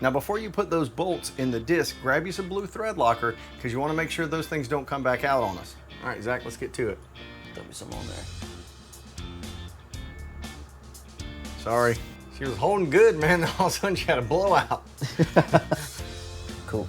Now before you put those bolts in the disc, grab you some blue thread locker because you want to make sure those things don't come back out on us. All right, Zach, let's get to it. There'll be some on there. Sorry. She was holding good, man. All of a sudden she had a blowout. Cool.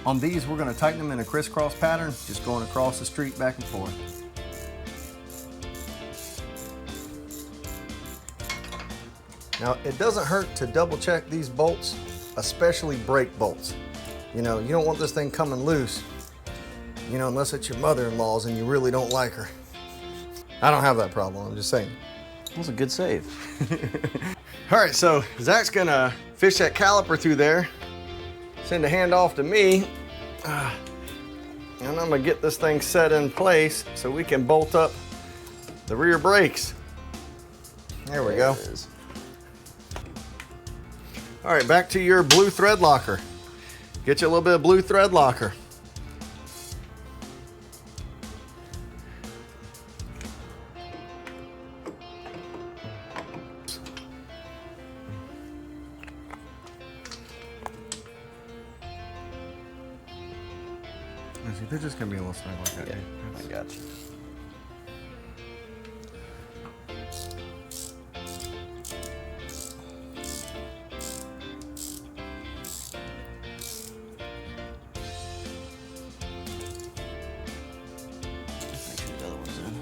On these, we're going to tighten them in a crisscross pattern, just going across the street back and forth. Now, it doesn't hurt to double check these bolts, especially brake bolts. You know, you don't want this thing coming loose, you know, unless it's your mother-in-law's and you really don't like her. I don't have that problem, I'm just saying. That was a good save. All right, so Zach's gonna fish that caliper through there, send a hand off to me, and I'm gonna get this thing set in place so we can bolt up the rear brakes. There we go. It is. All right, back to your blue thread locker. Get you a little bit of blue thread locker. See, they're just gonna be a little snug like that. Yeah, I got you. Make sure the other one's in.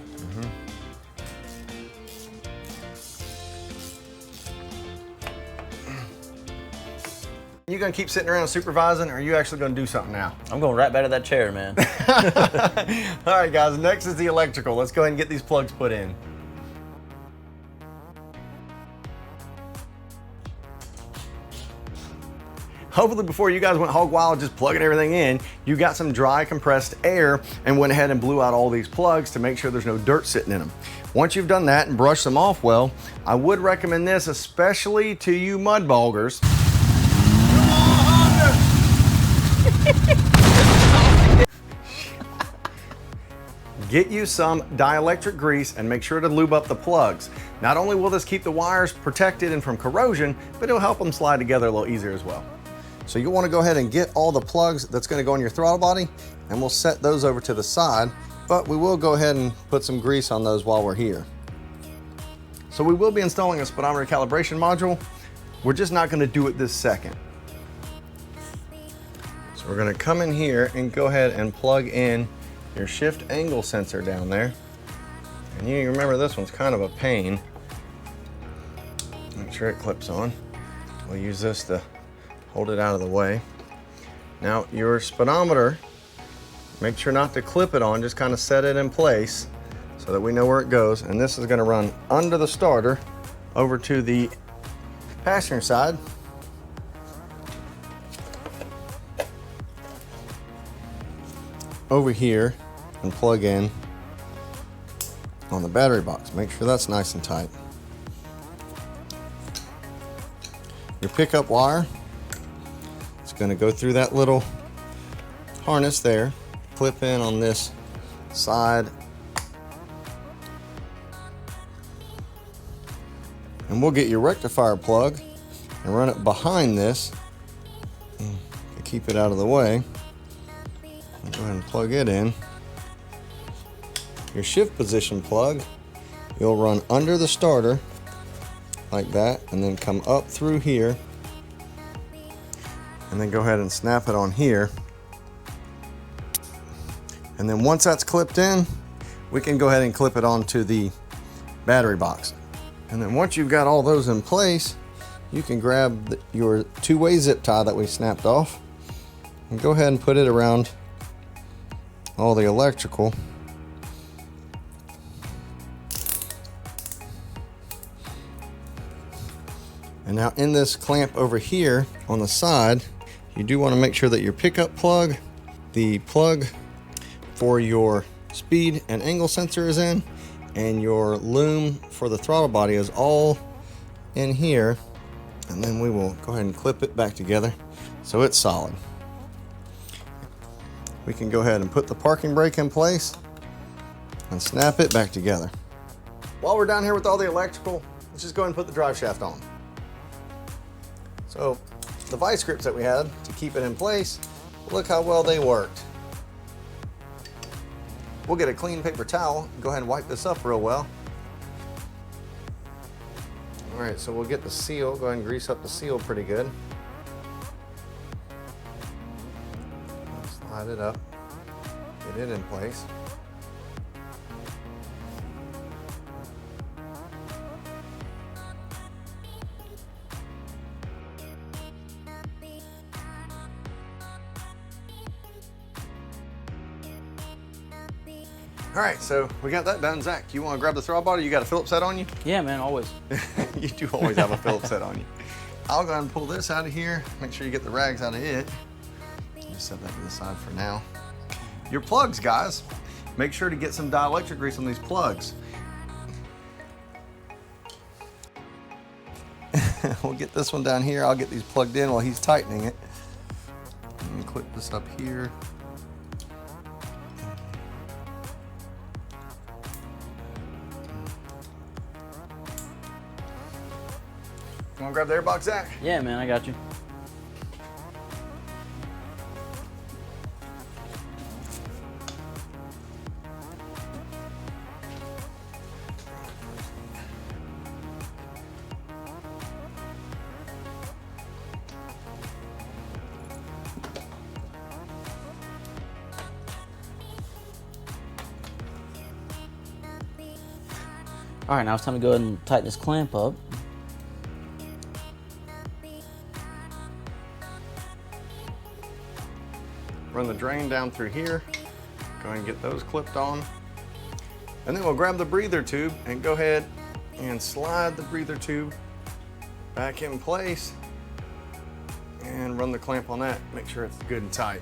You gonna keep sitting around supervising, or are you actually gonna do something now? I'm going right back to that chair, man. All right, guys, next is the electrical. Let's go ahead and get these plugs put in. Hopefully before you guys went hog wild just plugging everything in, you got some dry compressed air and went ahead and blew out all these plugs to make sure there's no dirt sitting in them. Once you've done that and brushed them off well, I would recommend this, especially to you mud boggers. Get you some dielectric grease and make sure to lube up the plugs. Not only will this keep the wires protected and from corrosion, but it'll help them slide together a little easier as well. So you'll want to go ahead and get all the plugs that's going to go on your throttle body, and we'll set those over to the side, but we will go ahead and put some grease on those while we're here. So we will be installing a speedometer calibration module. We're just not going to do it this second. So we're going to come in here and go ahead and plug in your shift angle sensor down there. And you remember this one's kind of a pain. Make sure it clips on. We'll use this to hold it out of the way. Now your speedometer, make sure not to clip it on, just kind of set it in place so that we know where it goes. And this is going to run under the starter over to the passenger side. Over here and plug in on the battery box. Make sure that's nice and tight. Your pickup wire, it's going to go through that little harness there, clip in on this side, and we'll get your rectifier plug and run it behind this to keep it out of the way. Go ahead and plug it in. Your shift position plug, you'll run under the starter like that, and then come up through here, and then go ahead and snap it on here. And then once that's clipped in, we can go ahead and clip it onto the battery box. And then once you've got all those in place, you can grab your two-way zip tie that we snapped off and go ahead and put it around all the electrical. And now in this clamp over here on the side, you do want to make sure that your pickup plug, the plug for your speed and angle sensor is in, and your loom for the throttle body is all in here. And then we will go ahead and clip it back together so it's solid. We can go ahead and put the parking brake in place and snap it back together. While we're down here with all the electrical, let's just go ahead and put the drive shaft on. So the vice grips that we had to keep it in place, look how well they worked. We'll get a clean paper towel and go ahead and wipe this up real well. All right, so we'll get the seal, go ahead and grease up the seal pretty good. Slide it up, get it in place. All right, so we got that done. Zach, you want to grab the throttle body? You got a Phillips head on you? Yeah, man, always. You do always have a Phillips head on you. I'll go ahead and pull this out of here. Make sure you get the rags out of it. Just set that to the side for now. Your plugs, guys. Make sure to get some dielectric grease on these plugs. We'll get this one down here. I'll get these plugged in while he's tightening it. Let me clip this up here. You want to grab the airbox, Zach? Yeah, man, I got you. All right, now it's time to go ahead and tighten this clamp up. Run the drain down through here. Go ahead and get those clipped on. And then we'll grab the breather tube and go ahead and slide the breather tube back in place and run the clamp on that. Make sure it's good and tight.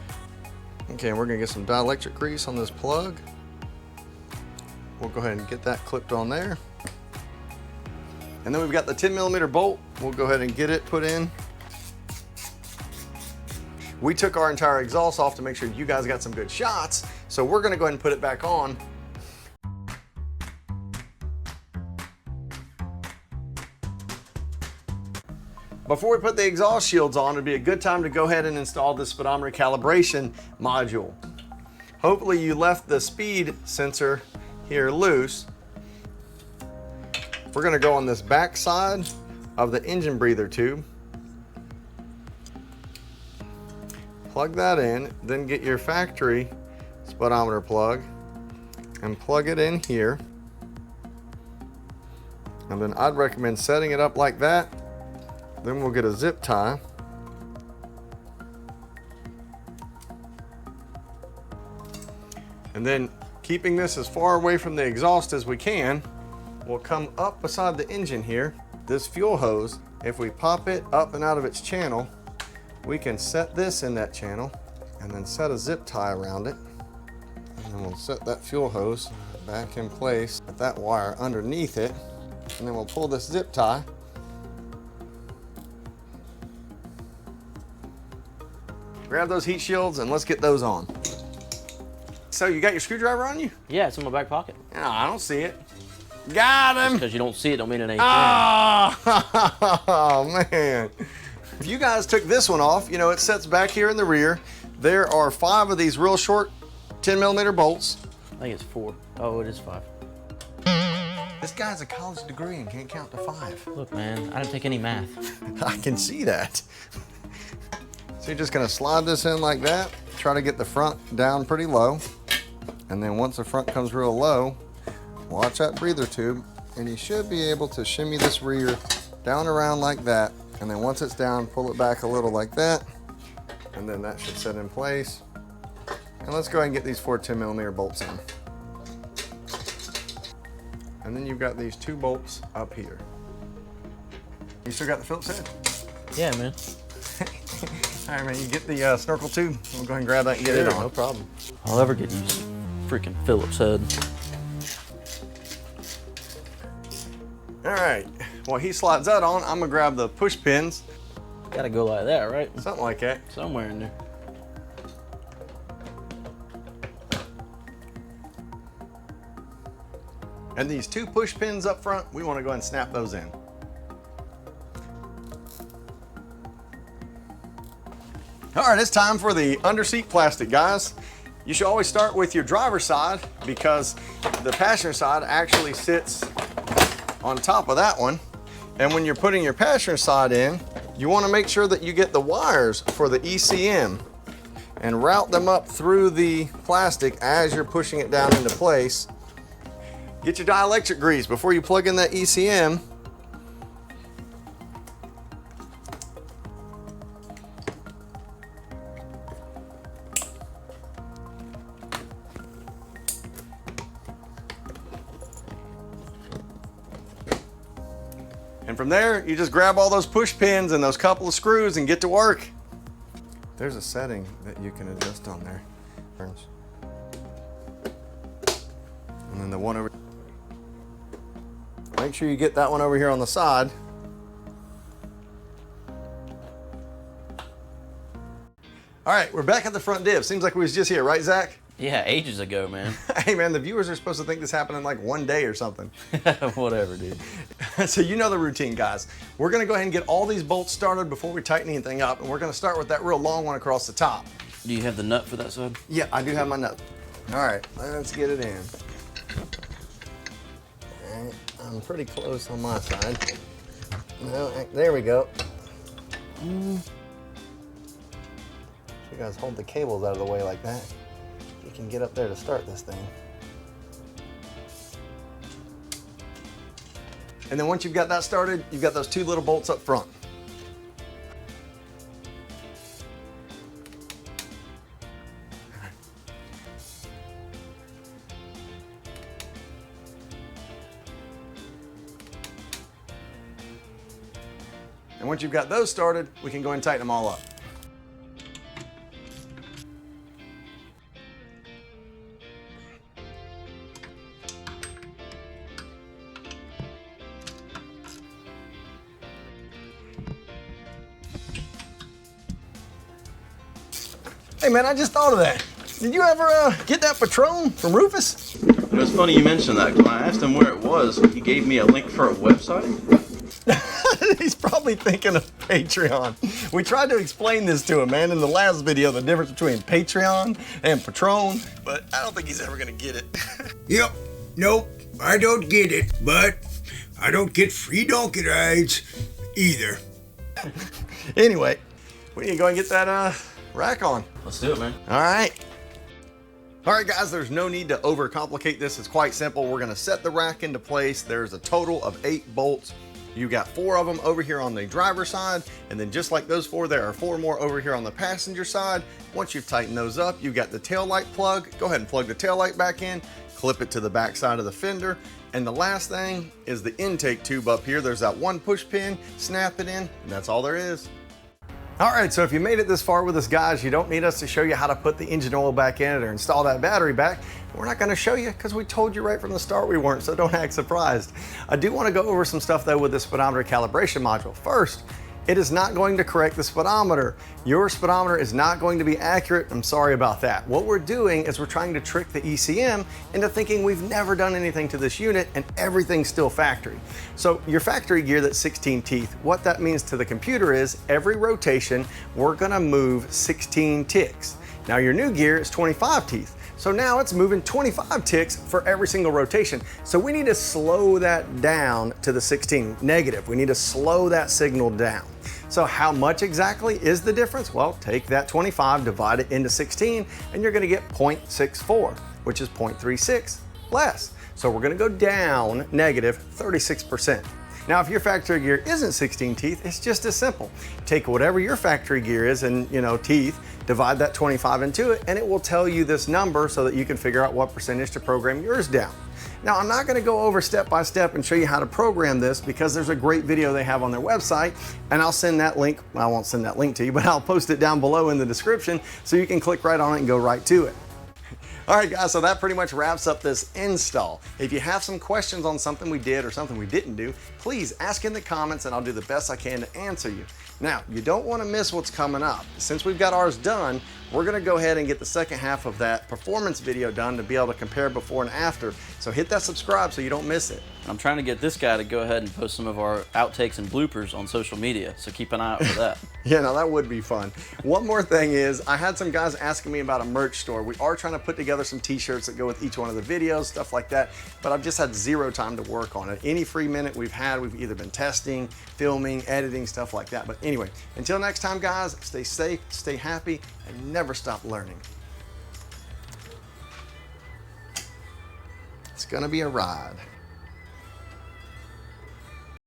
Okay, we're gonna get some dielectric grease on this plug. We'll go ahead and get that clipped on there. And then we've got the 10mm bolt. We'll go ahead and get it put in. We took our entire exhaust off to make sure you guys got some good shots, so we're gonna go ahead and put it back on. Before we put the exhaust shields on, it'd be a good time to go ahead and install the speedometer calibration module. Hopefully you left the speed sensor here loose. We're gonna go on this back side of the engine breather tube. Plug that in, then get your factory speedometer plug and plug it in here. And then I'd recommend setting it up like that. Then we'll get a zip tie. And then keeping this as far away from the exhaust as we can, we'll come up beside the engine here. This fuel hose, if we pop it up and out of its channel, we can set this in that channel and then set a zip tie around it. And then we'll set that fuel hose back in place with that wire underneath it. And then we'll pull this zip tie. Grab those heat shields and let's get those on. So you got your screwdriver on you? Yeah, it's in my back pocket. No, I don't see it. Got him! Because you don't see it don't mean it ain't Oh, man. If you guys took this one off, you know, it sets back here in the rear. There are 5 of these real short 10mm bolts. I think it's 4. Oh, it is 5. This guy has a college degree and can't count to 5. Look, man, I didn't take any math. I can see that. So you're just gonna slide this in like that. Try to get the front down pretty low. And then once the front comes real low, watch that breather tube, and you should be able to shimmy this rear down around like that. And then once it's down, pull it back a little like that. And then that should set in place. And let's go ahead and get these 4 10mm bolts in. And then you've got these 2 bolts up here. You still got the Phillips head? Yeah, man. All right, man, you get the Snorkel Tube. We'll go ahead and grab that and get it on. No problem. I'll ever get used to freaking Phillips head. All right, while he slides that on, I'm gonna grab the push pins. Gotta go like that, right? Something like that. Somewhere in there. And these 2 push pins up front, we wanna go ahead and snap those in. All right, it's time for the under-seat plastic, guys. You should always start with your driver's side because the passenger side actually sits on top of that one. And when you're putting your passenger side in, you want to make sure that you get the wires for the ECM and route them up through the plastic as you're pushing it down into place. Get your dielectric grease before you plug in that ECM. And from there, you just grab all those push pins and those couple of screws and get to work. There's a setting that you can adjust on there. And then the one over. Make sure you get that one over here on the side. All right, we're back at the front div. Seems like we was just here, right, Zach? Yeah, ages ago, man. Hey, man, the viewers are supposed to think this happened in like one day or something. Whatever, dude. So you know the routine, guys. We're gonna go ahead and get all these bolts started before we tighten anything up, and we're gonna start with that real long one across the top. Do you have the nut for that side? Yeah, I do have my nut. All right, let's get it in. All right, I'm pretty close on my side. No, there we go. You guys hold the cables out of the way like that. You can get up there to start this thing. And then once you've got that started, you've got those 2 little bolts up front. And once you've got those started, we can go ahead and tighten them all up. Hey man, I just thought of that. Did you ever get that Patron from Rufus? It was funny you mentioned that. When I asked him where it was, he gave me a link for a website. He's probably thinking of Patreon. We tried to explain this to him, man, in the last video, the difference between Patreon and Patron, but I don't think he's ever gonna get it. Yep, nope, I don't get it, but I don't get free donkey rides either. Anyway, we need to go and get that rack on. Let's do it, man. All right. All right, guys, there's no need to overcomplicate this. It's quite simple. We're gonna set the rack into place. There's a total of 8 bolts. You got 4 of them over here on the driver's side, and then just like those 4, there are 4 more over here on the passenger side. Once you've tightened those up, you've got the tail light plug. Go ahead and plug the tail light back in, clip it to the back side of the fender. And the last thing is the intake tube up here. There's that 1 push pin, snap it in, and that's all there is. All right, so if you made it this far with us, guys, you don't need us to show you how to put the engine oil back in it or install that battery back. We're not gonna show you because we told you right from the start we weren't, so don't act surprised. I do wanna go over some stuff though with the speedometer calibration module. First, it is not going to correct the speedometer. Your speedometer is not going to be accurate. I'm sorry about that. What we're doing is we're trying to trick the ECM into thinking we've never done anything to this unit and everything's still factory. So your factory gear, that's 16 teeth, what that means to the computer is every rotation, we're gonna move 16 ticks. Now your new gear is 25 teeth. So now it's moving 25 ticks for every single rotation. So we need to slow that down to the 16 negative. We need to slow that signal down. So how much exactly is the difference? Well, take that 25, divide it into 16, and you're gonna get 0.64, which is 0.36 less. So we're gonna go down negative 36%. Now, if your factory gear isn't 16 teeth, it's just as simple. Take whatever your factory gear is in, teeth, divide that 25 into it, and it will tell you this number so that you can figure out what percentage to program yours down. Now, I'm not gonna go over step by step and show you how to program this because there's a great video they have on their website, and I'll send that link, I won't send that link to you, but I'll post it down below in the description so you can click right on it and go right to it. All right, guys, so that pretty much wraps up this install. If you have some questions on something we did or something we didn't do, please ask in the comments and I'll do the best I can to answer you. Now, you don't want to miss what's coming up. Since we've got ours done, we're going to go ahead and get the second half of that performance video done to be able to compare before and after. So hit that subscribe so you don't miss it. I'm trying to get this guy to go ahead and post some of our outtakes and bloopers on social media, so keep an eye out for that. Yeah, no, that would be fun. One more thing is, I had some guys asking me about a merch store. We are trying to put together some t-shirts that go with each one of the videos, stuff like that, but I've just had zero time to work on it. Any free minute we've had, we've either been testing, filming, editing, stuff like that. But anyway, until next time, guys, stay safe, stay happy, and never stop learning. It's gonna be a ride.